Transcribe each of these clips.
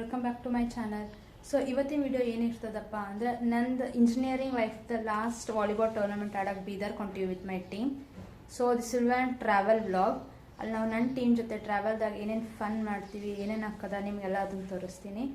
Welcome back to my channel. So ಇವತ್ತಿನ video ಏನಿರ್ತದಪ್ಪ ಅಂದರೆ ನಂದು ಇಂಜಿನಿಯರಿಂಗ್ ಲೈಫ್ದ ಲಾಸ್ಟ್ ವಾಲಿಬಾಲ್ ಟೂರ್ನಮೆಂಟ್ ಆಡೋಕ್ಕೆ ಬೀದರ್ ಕೊಂತೀವಿ with my team. So this will and travel vlog. ಅಲ್ಲಿ ನಾವು ನನ್ನ ಟೀಮ್ ಜೊತೆ ಟ್ರಾವೆಲ್ದಾಗ ಏನೇನು ಫನ್ ಮಾಡ್ತೀವಿ, ಏನೇನು ಹಾಕದ ನಿಮಗೆಲ್ಲ ಅದನ್ನು ತೋರಿಸ್ತೀನಿ.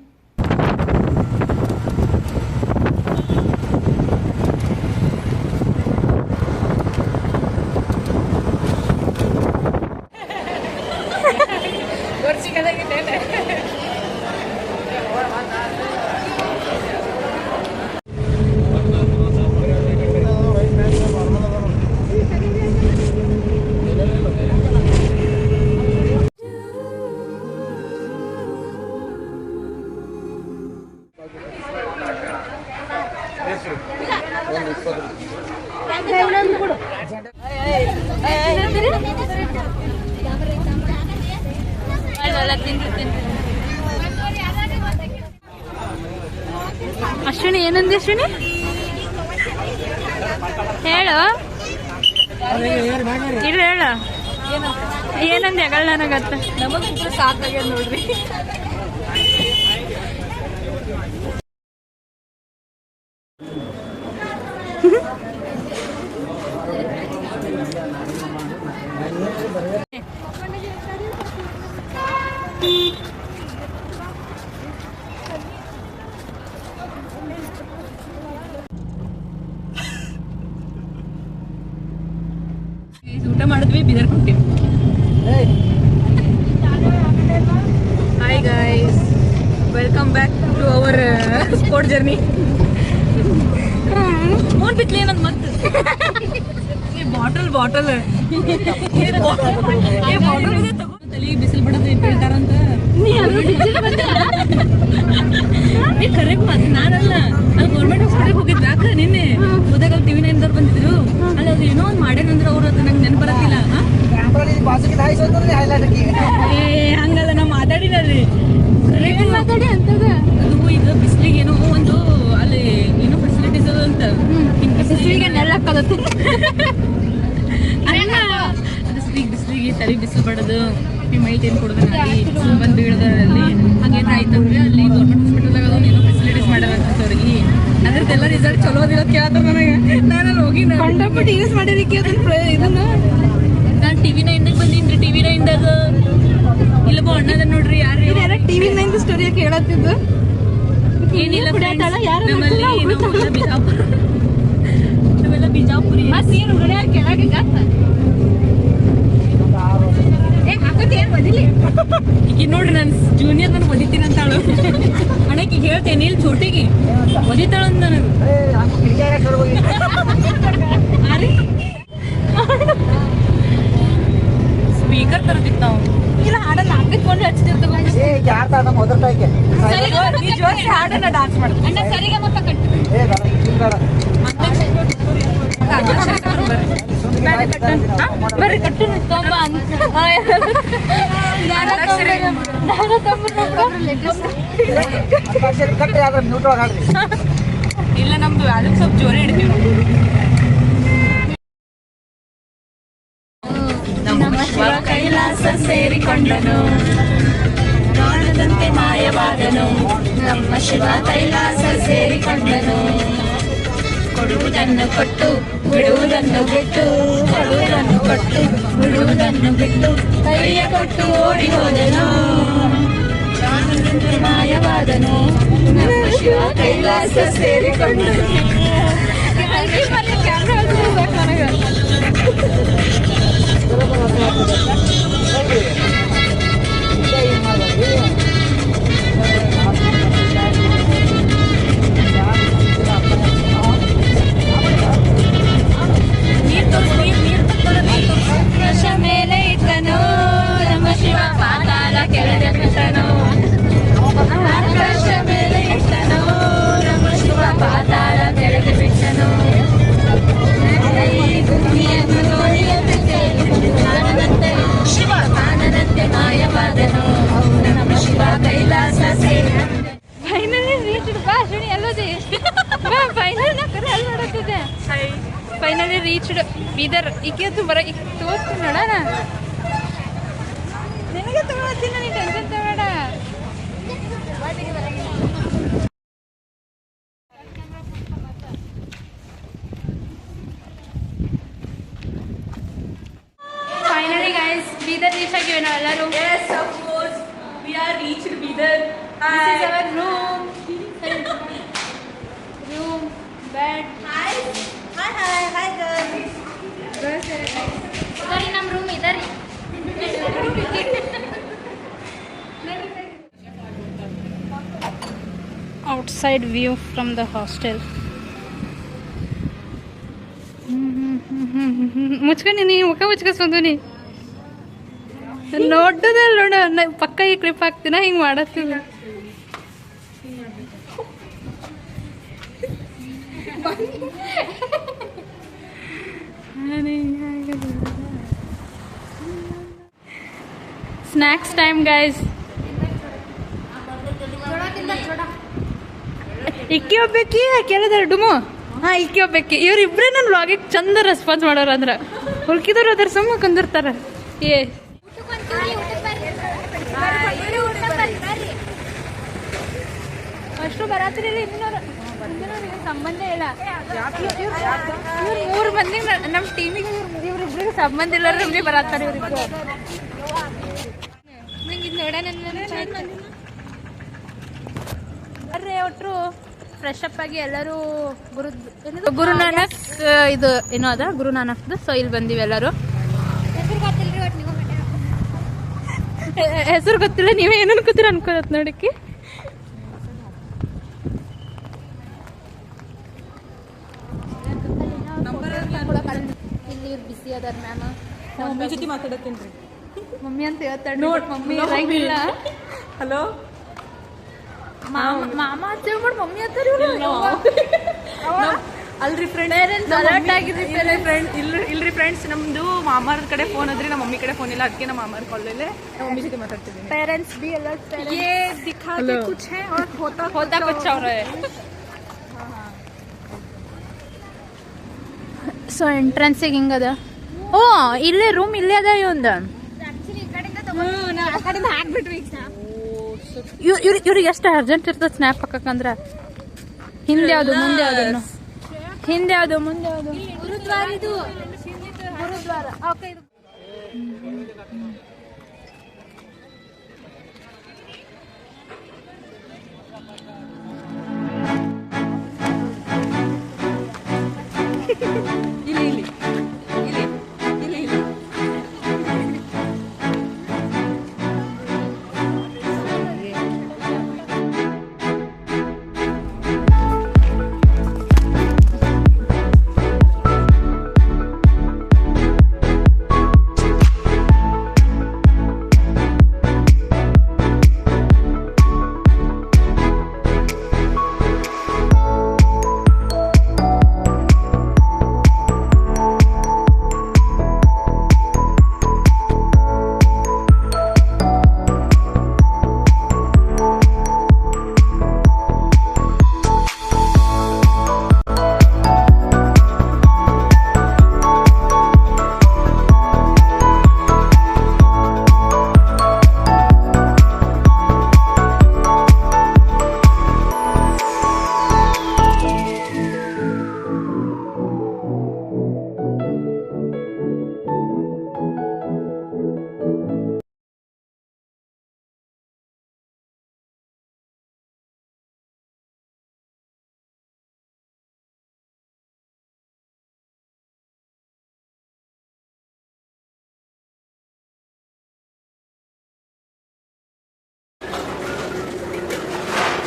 ಅಶ್ವಿನಿ ಏನಂದಿ? ಅಶ್ವಿನಿ ಹೇಳು, ಇಲ್ಲ ಹೇಳು ಏನಂದ ಯಾಗಳ ನನಗತ್ತ ನಮಗ ಸಾಕಾಗ್ಯದ ನೋಡ್ರಿ. ಊಟ ಮಾಡಿದ್ವಿ, ಬೀದರ್ ಕೊಟ್ಟಿವಿ. Hi guys, welcome back to our sport journey. Phone ಬಿಟ್ಲಿ ಏನಂದ್ ಮತ್ತೆ ಬಾಟಲ್ ಬಾಟಲ್ ತಲೆಗೆ ಬಿಸಿಲು ಬಿಡೋದು ಹೇಳ್ತಾರಂತ ಕರೆಕ್ಟ್ ಮಾತು. ನಾನಲ್ಲ, ಅಲ್ಲಿ ಗೌರ್ಮೆಂಟ್ ಹಾಸ್ಪಿಟಲ್ಗೆ ಹೋಗಿದ್ವಿ. ಯಾಕೆ ನಿನ್ನೆ ಹೋದಾಗ TV 9 ಬಂದಿದ್ರು. ಅಲ್ಲಿ ಅದು ಏನೋ ಒಂದು ಮಾಡ್ಯಾರಂದ್ರೆ ಅವ್ರು, ಅದು ನಂಗೆ ನೆನಪು ಬರತ್ತಿಲ್ಲ. ಹಂಗಲ್ಲ, ನಾವು ಮಾತಾಡಿನಲ್ಲಿ ಅದು ಈಗ ಬಿಸಿಲಿಗೆ ಏನೋ ಒಂದು ಅಲ್ಲಿ ಏನೋ ಫೆಸಿಲಿಟೀಸ್ ಅದು ಅಂತ ಬಿಸಿಲಿಗೆ ನೆರಳಾಕಲತ್ತು. ಬಿಸಿಲಿಗೆ ತಲೆ ಬಿಸಿಲು ಬಡದು ಮೈ ಟೈಮ್ ಕೊಡೋದು ಬಂದು ಬೀಳದಲ್ಲಿ ಹಾಗೇನು ಆಯ್ತಂದ್ರೆ ಅಲ್ಲಿ ಗೌರ್ಮೆಂಟ್ ಹಾಸ್ಪಿಟಲ್ದಾಗ ಅದೊಂದು ಏನೋ ಫೆಸಿಲಿಟೀಸ್ ಮಾಡ್ಯಾರಂತ ಅವ್ರಿಗೆ. ಅದ್ರದ್ದೆಲ್ಲ ರಿಸಲ್ಟ್ ಚಲೋ ಅದಿಲ್ಲ ಕೇಳ್ತಾರೆ ನನಗೆ. ನಾನು ಅಲ್ಲಿ ಹೋಗಿ ಕಂಡಪಟ್ಟು ಯೂಸ್ ಮಾಡಿದಕ್ಕೆ ಇದನ್ನು ನಾನು TV 9 ಬಂದೀನಿ. TV 9ದಾಗ ಇಲ್ಲಪ್ಪ ಅಣ್ಣದ ನೋಡ್ರಿ. ಯಾರು TV 9 ಸ್ಟೋರಿ ಕೇಳತ್ತಿದ್ದು ಏನಿಲ್ಲ. ನಮ್ಮಲ್ಲಿ ಬಿಜಾಪುರ, ನಾವೆಲ್ಲ ಬಿಜಾಪುರಿ ಈಗ ನೋಡ್ರಿ, ನಾನು ಜೂನಿಯರ್ ನಾನು ಒದಿತೀನಿ ಅಂತಾಳು. ಅಣ್ಣಕ್ಕೆ ಹೇಳ್ತೇನೆ ಇಲ್ಲಿ ಚೋಟಿಗೆ ಒದಿತಾಳಂತ ನನಗೆ. ಸ್ಪೀಕರ್ ತರತಿತ್ತು ನಾವು ಇಲ್ಲ ಹಾಡನ್ನ ಹಾಕಿಕೊಂಡು ಹಚ್ಚಿರ್ತೀವಿ. ಹಾಡನ್ನ ಡಾನ್ಸ್ ಮಾಡ್ತೀವಿ. ಸರಿಗೆ ಮತ್ತೆ ಬರ್ರಿ ಕಟ್ಟು ಇಲ್ಲ, ನಮ್ದು ಅದಕ್ಕೆ ಸ್ವಲ್ಪ ಜೋರ ಹಿಡ್ತೀವಿ. ನಮ್ಮ ಶಿವ ಕೈಲಾಸ ಸೇರಿಕೊಂಡನು, ಕಾಣದಂತೆ ಮಾಯವಾದನು. ನಮ್ಮ ಶಿವ ಕೈಲಾಸ ಸೇರಿಕೊಂಡನು, ಕೊಡುವುದನ್ನು ಕೊಟ್ಟು ಬಿಡುವುದನ್ನು ಬಿಟ್ಟು, ಕೊಡುವುದನ್ನು ಕೊಟ್ಟು ಬಿಡುವುದನ್ನು ಬಿಟ್ಟು, ಕೈಯ ಕೊಟ್ಟು ಓಡಿ ಹೋದನು, ಕಾಣದಂತೆ ಮಾಯವಾದನು. ನಮ್ಮ ಶಿವ ಕೈಲಾಸ ಸೇರಿಕೊಂಡನು. ಮೇಲೆ ಇಟ್ಟನು, ನಮ್ಮ ಶಿವ ಪಾತಾಳ ಕೆಳಗೆ ಬಿಟ್ಟನು. ಆಕಾಶ ಮೇಲೆ ಇಟ್ಟನು, ನಮ್ಮ ಶಿವ ಪಾತಾಳ ಕೆಳಗೆ ಬಿಟ್ಟನು. ಭೂಮಿಯನ್ನು ನೋಡಿಯಂತೆ ಕಾಣದಂತೆ ಶಿವ ಕಾಣದಂತೆ ಮಾಯವಾದನು, ನಮ್ಮ ಶಿವ ಕೈಲಾಸ ಸೇರಿ. Finally reached. ಬಾ ಶುಣಿ ಎಲ್ಲೋದಿ? ಫೈನಲ್ ನಾ ಕರೆ ಅಲ್ಲಿ ನೋಡುತ್ತಿದ್ದೆ. Finally reached Bidar. ಈಕೆ ಬರ ಈಗ ತೋರಿಸ್ತೀನಿ ನೋಡೋಣ. ನಿನಗೆ ತಗೊಳತ್ತೀನಿ, ನನಗೆ ಟೆನ್ಷನ್ ತಗೋಣ. ನಾವೆಲ್ಲರೂ. Yes, of course. We are reached Bidar. This is our room. Room, bed. Hi. Hi, hi, hi, girls. ಸರಿ ನಮ್ಮ room ಇದರಿ. Outside view from the hostel. ಮುಚ್ಕೊಂಡು ನೀ ಮುಖ ಮುಚ್ಕೊಸ್ಕೊಂಡು ನೀ ನೋಡೋದಲ್ಲ ನೋಡ ಪಕ್ಕ ಈ ಕ್ಲಿಪ್ ಹಾಕ್ತೀನ ಹಿಂಗೆ ಮಾಡತ್ತೀವಿ. Snacks time guys. ಇಕ್ಕಿ ಹೋಗ್ಬೇಕಿ ಕೇಳಿದಾರೆ ಡುಮು. ಹಾಂ ಇಕ್ಕಿ ಹೋಗ್ಬೇಕಿ. ಇವ್ರಿಬ್ರೇ ನನ್ನ ವ್ಲಾಗಿಗೆ ಚಂದ ರೆಸ್ಪಾನ್ಸ್ ಮಾಡೋರು ಅಂದ್ರೆ ಹುಡುಕಿದವ್ರು ಅದ್ರ ಸುಮ್ಮ ಕುಂದಿರ್ತಾರ. ಏ ಅಷ್ಟು ಬರತ್ರಿ ಸಂಬಂಧ ಇಲ್ಲ. ಮೂರು ಮಂದಿ ನಮ್ಮ ಟೀಮಿಗೆ ಇವ್ರಿಬ್ರಿಗೆ ಸಂಬಂಧ ಇಲ್ಲ. ನಮಗೆ ಬರತ್ತಾರೆ ಇವ್ರಿಬ್ರು. ನಂಗೆ ಇದು ನೋಡ ಬರ್ರಿ ಒಟ್ಟರು ಫ್ರೆಶ್ ಅಪ್ ಆಗಿ ಎಲ್ಲರೂ ಗುರುನಾನಕ್ ಇದು ಏನೋ ಅದ ಗುರುನಾನಕ್ದು. ಸೊ ಇಲ್ಲಿ ಬಂದೀವಿ ಎಲ್ಲರೂ. ಹೆಸರು ಗೊತ್ತಿಲ್ಲ, ನೀವೇ ಏನು ಅನ್ಕೋತೀರ ಅನ್ಕೋತ್ ನೋಡಕ್ಕೆ. ಇಲ್ಲಿ ಬಿಸಿ ಅದಾರ ಮ್ಯಾಮ್. ಮಮ್ಮಿ ಜೊತೆ ಮಾತಾಡತ್ತೀನಿ. ಮಮ್ಮಿ ಅಂತ ಹೇಳ್ತಾಳೆ. ಮಮ್ಮಿ ಇಲ್ಲ. ಹಲೋ ಮಾಮ ಅಂತ ಹೇಳ್ಬಿಟ್ಟು ಮಮ್ಮಿ ಅಂತ ಅಲ್ರಿ ಫ್ರೆಂಡ್ ಇಲ್ರಿ ಫ್ರೆಂಡ್ಸ್, ನಮ್ದು ಮಾಮಾರ ಕಡೆ ಫೋನ್ ಅದ್ರಿ, ನಮ್ಮ ಮಮ್ಮಿ ಕಡೆ ಫೋನ್ ಇಲ್ಲ, ಅದಕ್ಕೆ ನಮ್ಮ ಮಾಮಾರ ಕಾಲಲ್ಲೇ ನಮ್ಮ ಮಮ್ಮಿ ಜೊತೆ ಮಾತಾಡ್ತಿದ್ದೀನಿ. ಪೇರೆಂಟ್ಸ್ ಬಿ ಎಲ್ಲ ये दिखा के कुछ है और होता कुछ और है. ಸೊ ಎಂಟ್ರೆನ್ಸಿಗೆ ಹಿಂಗದ. ಓ ಇಲ್ಲೇ ರೂಮ್ ಇಲ್ಲೇ ಅದ ಇವಂದ. ಇವ್ರಿಗೆ ಎಷ್ಟು ಅರ್ಜೆಂಟ್ ಇರ್ತದೆ ಸ್ನ್ಯಾಪ್ ಹಾಕಕ್ಕಂದ್ರ ಹಿಂದೆ ಯಾವುದು ಮುಂದೆ ಯಾವ್ದು, ಹಿಂದೆ ಯಾವುದು ಮುಂದೆ ಯಾವುದು. ಗುರುದ್ವಾರ ಇದು ಗುರುದ್ವಾರ. ಓಕೆ ಇದು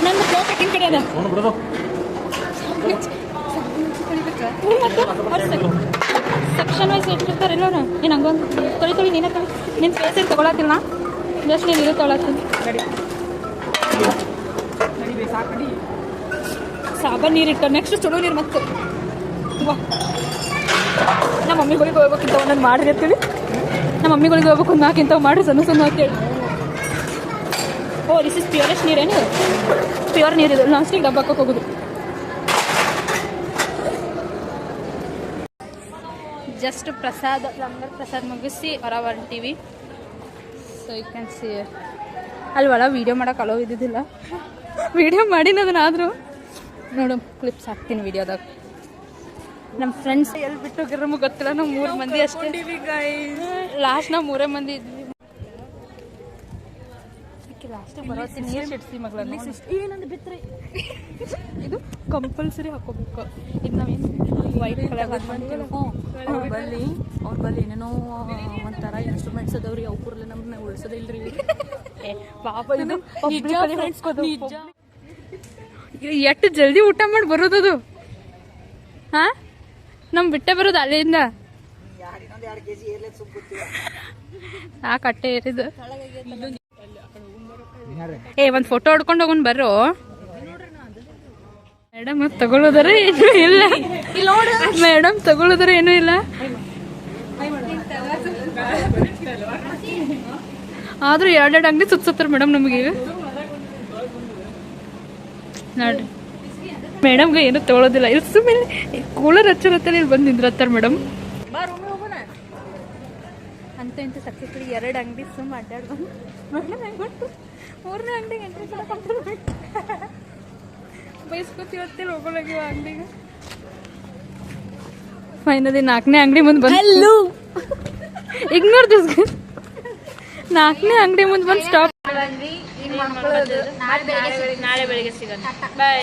ನಂದು ಪ್ಲೇಟ್ ಹಾಕಿನ ಕಡೆ ಅದ. ಸೆಕ್ಷನ್ ವೈಸ್ ಇಟ್ಟಿರ್ತಾರೆ ಎಲ್ಲರೂ. ನೀನು ಹಂಗೊಂದು ತೊಳಿ ನೀನೇ ತೊಳಿ. ನಿನ್ನ ಫೇಸಿಗೆ ತೊಗೊಳತ್ತಿಲ್ಲ, ಜಸ್ಟ್ ನೀನು ಇದು ತೊಗೊಳತ್ತೀನಿ. ಸಾಬನ್ ನೀರು ಇಟ್ಟು ನೆಕ್ಸ್ಟ್ ಚಲೋ ನೀರು ಮತ್ತೆ ವಾ. ನಮ್ಮ ಮಮ್ಮಿಗಳಿಗೆ ಹೋಗ್ಬೇಕಿಂತ ಒಂದೊಂದು ಮಾಡಿರ್ತೀವಿ. ನಮ್ಮ ಮಮ್ಮಿಗಳಿಗೆ ಹೋಗ್ಬೇಕು ಒಂದು ನಾಲ್ಕಿಂತ ಮಾಡಿ ಸಣ್ಣ ಸಣ್ಣ ಅಂತೇಳಿ. ಓ ದಿಸ್ ಇಸ್ ಪ್ಯೂರೆಸ್ಟ್ ನೀರೇನು? ಪ್ಯೂರ್ ನೀರಿದು. ಲಾಸ್ಟಿಗೆ ಡಬ್ಬಕ್ಕೆ ಹೋಗೋದು. ಜಸ್ಟ್ ಪ್ರಸಾದ ಲಂಗರ್ ಪ್ರಸಾದ ಮುಗಿಸಿ ಹೊರ ಹೊಂಟೀವಿ. ಸೊ ಯು ಕ್ಯಾನ್ ಸಿ ಅಲ್ಲಿ ಒಳ ವೀಡಿಯೋ ಮಾಡೋಕೆ ಅಲೋ ಇದ್ದಿದ್ದಿಲ್ಲ. ವೀಡಿಯೋ ಮಾಡಿನದನ್ನಾದರೂ ನೋಡು ಕ್ಲಿಪ್ಸ್ ಹಾಕ್ತೀನಿ ವೀಡಿಯೋದಾಗ. ನಮ್ಮ ಫ್ರೆಂಡ್ಸ್ ಎಲ್ಲಿ ಬಿಟ್ಟು ಹೋಗಿರೋ ಗೊತ್ತಿಲ್ಲ. ನಾವು 3 ಮಂದಿ ಅಷ್ಟೇ. ಲಾಸ್ಟ್ ನಾವು 3 ಮಂದಿ ಇದ್ವಿ. ಲಾಸ್ಟ್ ಬರೋತ್ತಿ ನೀರು ಸಿಡ್ಸಿ ಮಗಳ ಏನಂದ್ ಬಿತ್ರಿ ಇದು ಕಂಪಲ್ಸರಿ ಹಾಕೋಬೇಕು ಇದು ನಾವೇನು ವೈಟ್ ಕಲರ್ ಅವ್ರ ಬಲ್ಲಿ ಏನೇನೋ ಒಂಥರ ಇನ್ಸ್ಟ್ರೂಮೆಂಟ್ಸ್ ಅದಾವ್ರಿ ಅವು ಕೂರ್ಲೆ ನಮ್ಮನ್ನ ಉಳಿಸೋದಿಲ್ರಿ ಪಾಪ ಇದು ಎಷ್ಟು ಜಲ್ದಿ ಊಟ ಮಾಡಿ ಬರೋದದು ಹಾ ನಮ್ ಬಿಟ್ಟೆ ಬರೋದು ಅಲ್ಲಿಂದ ಆ ಕಟ್ಟೆ ಏರಿದು ಒಂದ್ ಫೋಟೋ ಹೊಡ್ಕೊಂಡು ಹೋಗೋಣ ಬರ್ರೋ ಮೇಡಮ್ ತಗೊಳ್ಳೋದಾರ ಏನೂ ಇಲ್ಲ ಮೇಡಮ್ ತಗೊಳ್ಳೋದಾರ ಏನೂ ಇಲ್ಲ ಆದ್ರೂ ಎರಡೆರಡು ಅಂಗಡಿ ಸುತ್ತಾರ ಮೇಡಮ್ ನಮಗೆ ನೋಡ್ರಿ ಮೇಡಮ್ಗೆ ಏನು ತಗೊಳ್ಳೋದಿಲ್ಲ ಇಲ್ಲಿ ಸುಮ್ಮನೆ ಕೂಲರ್ ಹಚ್ಚಿರತ್ತಲ್ಲ ಇಲ್ಲಿ ಬಂದು ನಿಂದ್ರತ್ತಾರ ಮೇಡಮ್ ಅಂತ ಇಂತ ಸಕ್ಸಸ್ಫುಲ್ 2 ಅಂಗಡಿ ಸುಮ್ಮ ಅಡ್ಡಾಡ್ ಬಂದು ಮೇಡಮ್ ಹೆಂಗೆ ಗೊತ್ತು 3ನೇ ಅಂಗಡಿಗೆ ಎಂಟ್ರಿ ಕೊಡಕ್ಕೆ ಬಯಸ್ಕೊತಿವತ್ತೇಳಿ ಹೋಗೋಲಾಗಿವ ಅಂಗಡಿಗೆ ಫೈನಲಿ 4ನೇ ಅಂಗಡಿ ಮುಂದೆ ಬಂದು ಇಗ್ನೋರ್ ದಿಸ್ 4ನೇ ಅಂಗಡಿ ಮುಂದೆ ಬಂದು ಸ್ಟಾಪ್ ನಾಳೆ ಬೆಳಿಗ್ಗೆ ಸಿಗೋಣ ಬಾಯ್